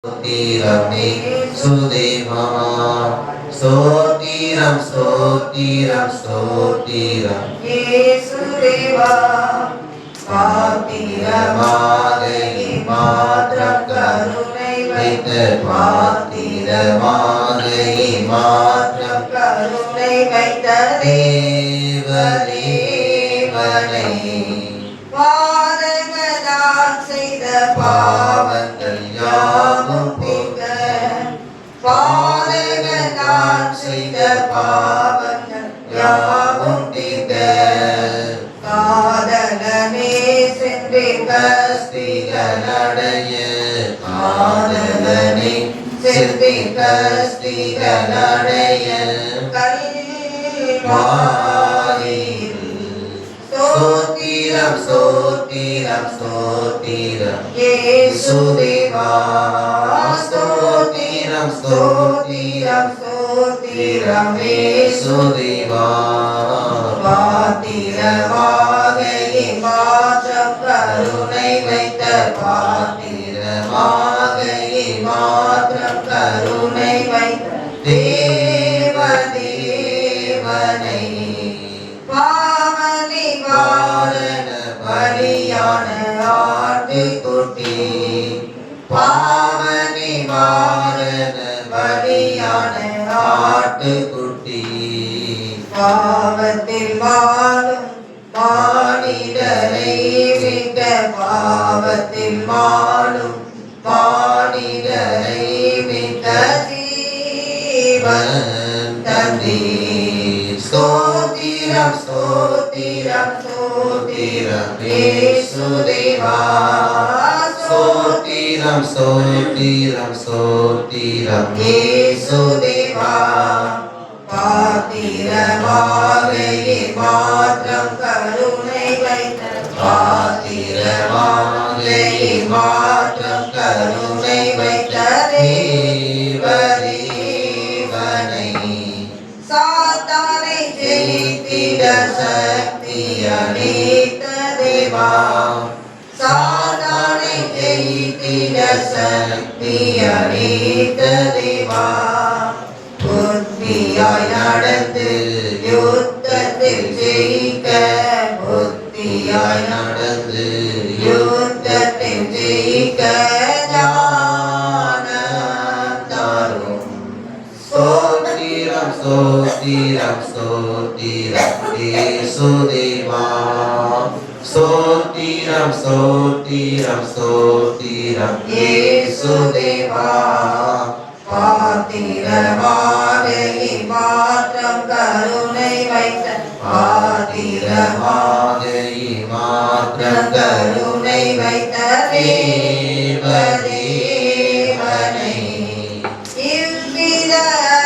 Sotirame Sudeva Sotiram Sotiram Sotiram Yesudeva பாத்திரமாகி மாற்றம் கருணை வைத்த பாத்திரமாகி மாற்றம் கருணை வைத்த தேவனை பாதகதான் செய்த பாவங்கள் யாவும் போக்க பாதகதான் செய்த பாவங்கள் யாவும் தீர்க்க காதலனே சென்று கஸ்திகளடைய காதலனே சென்று கஸ்திகளடைய கல்வாரியில் சோத்திரம் சோத்திரம் சோத்திரம் இயேசுதேவா ஸ்தோத்திரம் ஸ்தோத்திரம் ஸ்தோத்திரம் இயேசுதேவா பாத்திரமாக மாற்றம் கருணை வைத்த பாத்திரமாக மாற்றம் கருணை வைத்த தேவனை பாவனிவாரண பலியான ஆட்டுக்குட்டி பாவனிவாரண பலியான ஆட்டுக்குட்டி பாவத்தில் வாழும் மானிடரை மீட்க பாவத்தில் வாழும் மானிடரை மீட்க ஜீவன் தந்தீர் ஸ்தோத்திரம் ஸ்தோத்திரம் ஸ்தோத்திரம் இயேசுதேவா ஸ்தோத்திரம் ஸ்தோத்திரம் ஸ்தோத்திரம் இயேசுதேவா பாத்திரமாக மாற்றம் கருணை வைத்த பாத்திரமாக மாற்றம் கருணை வைத்த தேவனை சாத்தானை ஜெயித்திட சக்தி அளித்த தேவா சாத்தானை ஜெயித்திட சக்தி அளித்த தேவா புத்தியாய் நடந்து யுத்தத்தில் ஜெயிக்க புத்தியாய் நடந்து யுத்தத்தில் ஜெயிக்க ஞானம் தாரும் ஸ்தோத்திரம் ஸ்தோத்திரம் ஸ்தோத்திரம் இயேசுதேவா ஸ்தோத்திரம் ஸ்தோத்திரம் ஸ்தோத்திரம் இயேசுதேவா பாத்திரமாக மாற்றம் கருணை வைத்த பாத்திரமாக மாற்றம் கருணை வைத்த தேவனை இவ்வித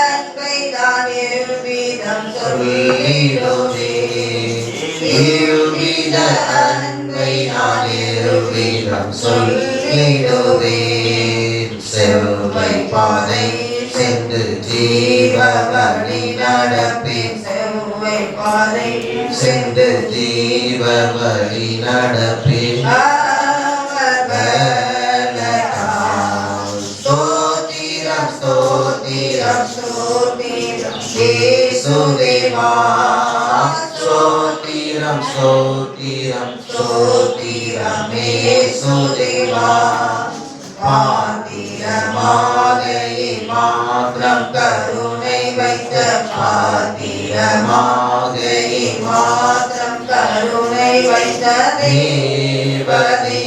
அன்பை தான் இவ்விதம் சொல்லிடுவே இவ்வித அன்பை நான் இவ்விதம் சொல்லிடுவே செவ்வை பாதை சென்று ஜீவ வழி நடப்பேன் செவ்வை பாதை சென்று ஜீவ வழி நடப்பேன் ஸ்தோத்திரம் ஸ்தோத்திரம் ஸ்தோத்திரம் இயேசுதேவா ஸ்தோத்திரம் ஸ்தோத்திரம் ஸ்தோத்திரம் இயேசுதேவா பாத்திரமாக மாற்றம் கருணை வைத்த பாத்திரமாக மாற்றம் கருணை வைத்த தேவனை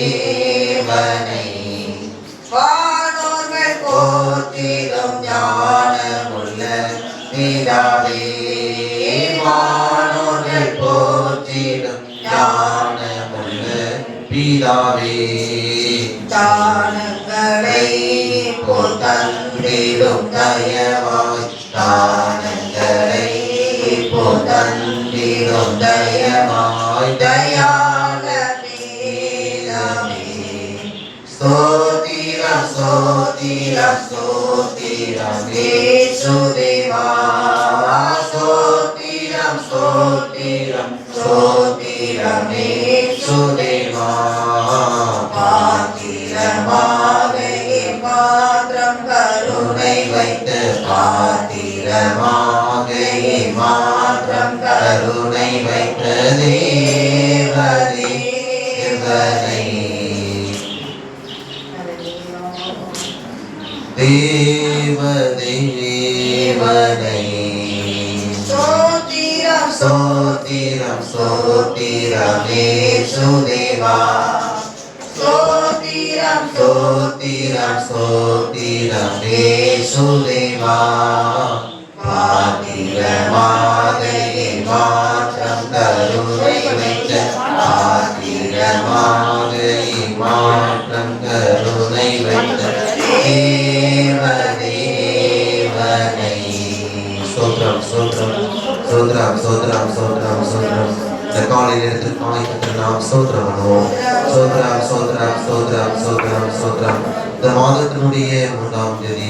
வானோர்கள் போற்றிடும் ஞானமுள்ள பிதாவே வானோர்கள் போற்றிடும் ஞானமுள்ள பிதாவே தானங்களை தந்திடும் தயவாய் தானங்களை தந்திடும் தயவாய் தயான வேதமே ஸ்தோத்திரம் ஸ்தோத்திரம் ஸ்தோத்திரம் இயேசுதேவா ஸ்தோத்திரம் ஸ்தோத்திரம் ஸ்தோத்திரம் இயேசுதேவா பாத்திரமாக மாத்திரம் கருணை வைத்து பாத்திரமாக மாத்திரம் கருணை வைத்த தேவனை தேவனை சோத்திரம் சோத்திரம் சோத்திரம் ஏசுதேவா சோத்திரம் சோத்திரம் சோத்திரம் ஏசுதேவா பாத்திரமாதையை மாற்றம் கருணை வைத்த பாத்திரமாதையை மாற்றம் கருணை வைத்த தேவனை சோத்ரம் சோத்ரம் சோத்ரம் சோத்ரம் சோத்ரம் சோத்ரம் இந்த காலையில் எடுத்து நாம் சோத்ரம் பண்ணுவோம் சோத்ரம் சோத்ரம் சோத்ரம் சோத்ரம் சோத்ரம் இந்த மாதத்தினுடைய 3ஆம் தேதி